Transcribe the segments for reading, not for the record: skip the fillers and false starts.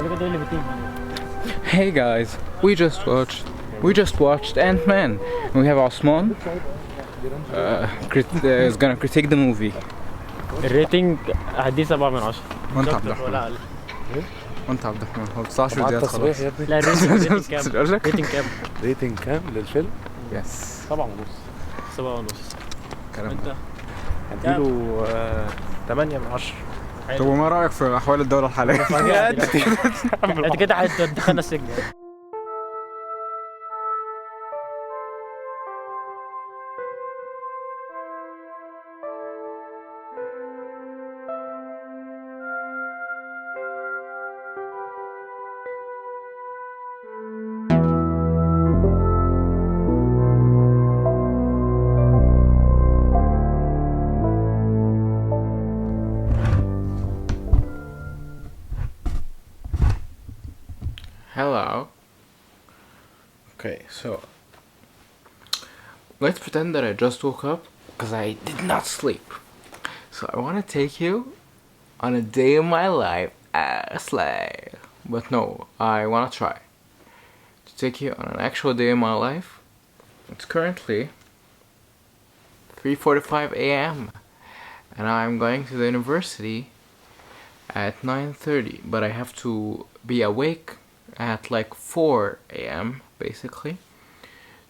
Hey guys, we just watched Ant-Man. We have Osman is gonna critique the movie. الريتنج هديه 7 من 10. وانت عبد الرحمن وانت عبد الرحمن هو 19 دقيقة خلاص. لا الريتنج كام؟ ريتنج كام؟ ريتنج كام للفيلم؟ يس 7.5. 7.5. وانت؟ هديله 8 من 10. طب وما رأيك في أحوال الدولة الحالية؟ انت كده هتدخلنا السجن. Hello. Okay, so let's pretend that I just woke up because I did not sleep. So I want to take you on a day in my life as slay. But no, I want to try to take you on an actual day in my life. It's currently 3:45 a.m. and I'm going to the university at 9:30, but I have to be awake at like 4 a.m. basically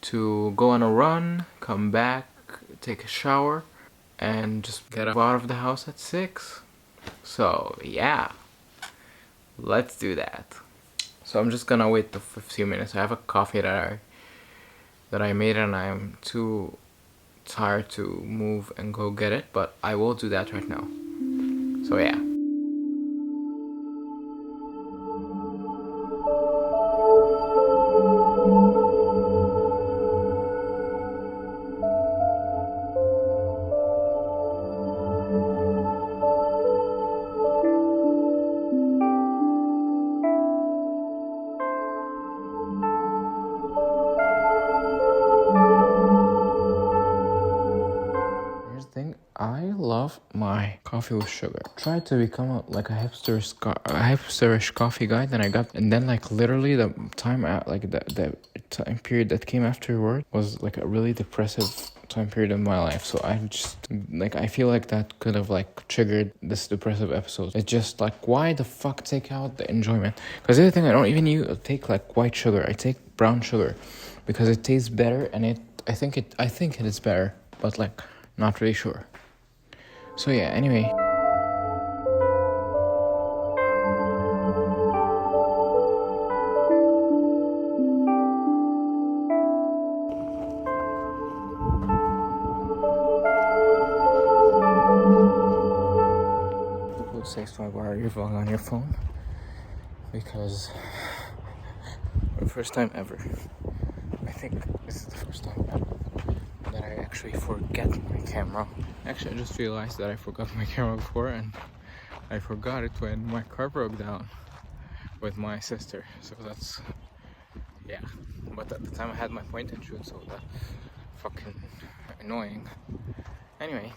to go on a run, come back, take a shower, and just get out of the house at 6. So yeah, let's do that. So I'm just gonna wait the 15 minutes. I have a coffee that I made and I'm too tired to move and go get it, but I will do that right now. So yeah. I love my coffee with sugar. Tried to become like a hipsterish coffee guy. And then like literally the time the time period that came afterward was like a really depressive time period in my life. So I just like I feel like that could have like triggered this depressive episode. It's just like why the fuck take out the enjoyment? Because the other thing I don't even take like white sugar. I take brown sugar because it tastes better and I think it is better, but like not really sure. So yeah, anyway. People would say, so I borrow your vlog on your phone because for the first time ever, I think this is the first time ever that I actually forget my camera. Actually, I just realized that I forgot my camera before, and I forgot it when my car broke down with my sister. So that's, yeah. But at the time I had my point and shoot, so that's fucking annoying. Anyway.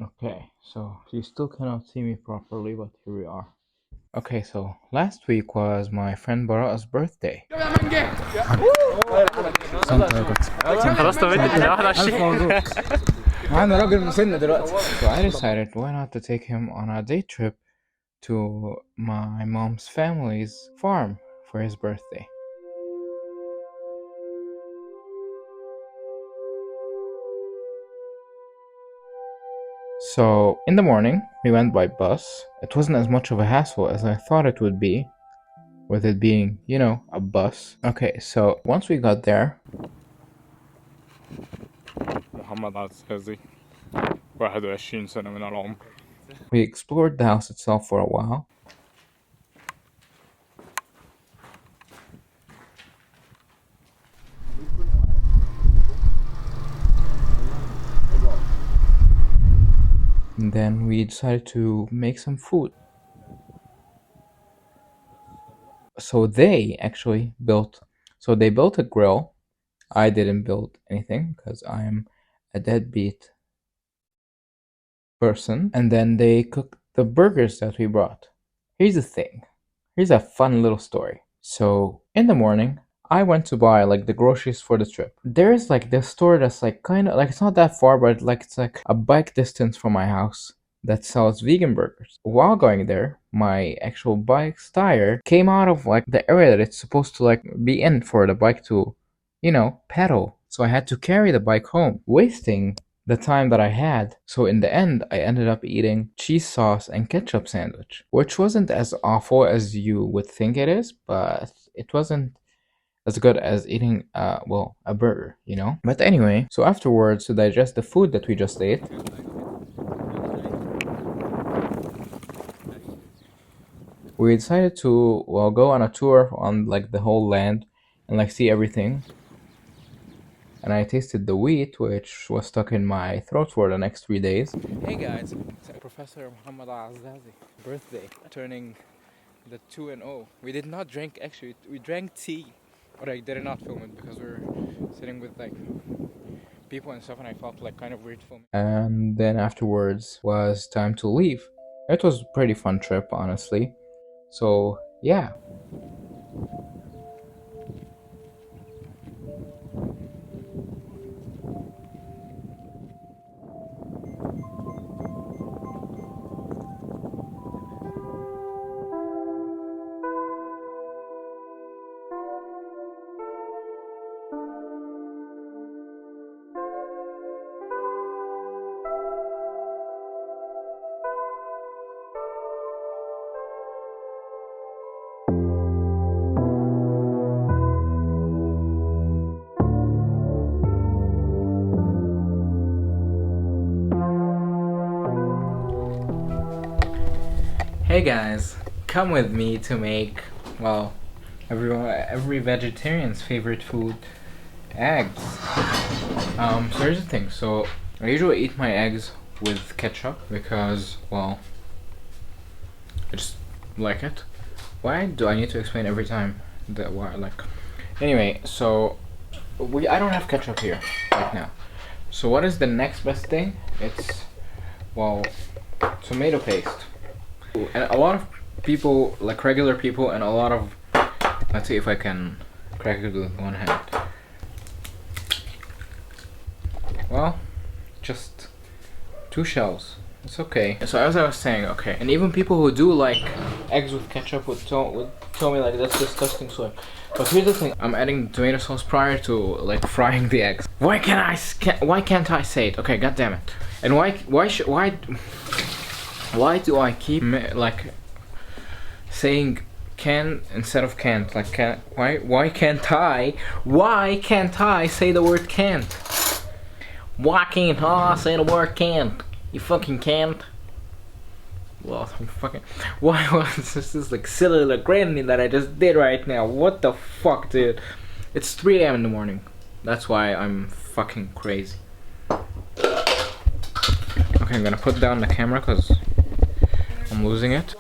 Okay, so you still cannot see me properly, but here we are. Okay, so last week was my friend Bara'a's birthday. So I decided why not to take him on a day trip to my mom's family's farm for his birthday. So in the morning, we went by bus. It wasn't as much of a hassle as I thought it would be, with it being, you know, a bus. Okay, so once we got there, Muhammad Al-Sazi. 21 سنة من العمر. We explored the house itself for a while. And then we decided to make some food. So they actually built, they built a grill. I didn't build anything because I am a deadbeat person. And then they cooked the burgers that we brought. Here's the thing. Here's a fun little story. So in the morning, I went to buy like the groceries for the trip. There's like this store that's like kind of like, it's not that far, but like it's like a bike distance from my house that sells vegan burgers. While going there, my actual bike's tire came out of like the area that it's supposed to like be in for the bike to, pedal. So I had to carry the bike home, wasting the time that I had. So in the end, I ended up eating cheese sauce and ketchup sandwich, which wasn't as awful as you would think it is, but it wasn't as good as eating, a burger, But anyway, so afterwards, to digest the food that we just ate, we decided to, go on a tour on like the whole land and like see everything. And I tasted the wheat, which was stuck in my throat for the next 3 days. Hey guys, it's Professor Muhammad Al-Azazi birthday, turning the 2-0. We did not drink, actually, we drank tea, but I did not film it because we were sitting with like people and stuff, and I felt like kind of weird filming. And then afterwards was time to leave. It was a pretty fun trip, honestly. So yeah. Hey guys, come with me to make, every vegetarian's favorite food, eggs. So here's the thing. So I usually eat my eggs with ketchup because, I just like it. Why do I need to explain every time that why? Anyway, so I don't have ketchup here right now. So what is the next best thing? It's tomato paste. And a lot of people, like regular people, and a lot of, let's see if I can crack it with one hand. Just 2 shells. It's okay. So as I was saying, okay, and even people who do like eggs with ketchup would tell me like that's disgusting. So, but here's the thing: I'm adding tomato sauce prior to like frying the eggs. Why can't I say it? Okay, god damn it! And why do I keep saying can instead of can't? Like why can't I say the word can't? Why can't I say the word can't? You fucking can't. Well, why was this like silly little granny that I just did right now? What the fuck, dude? It's 3 a.m. in the morning. That's why I'm fucking crazy. Okay, I'm gonna put down the camera because I'm losing it.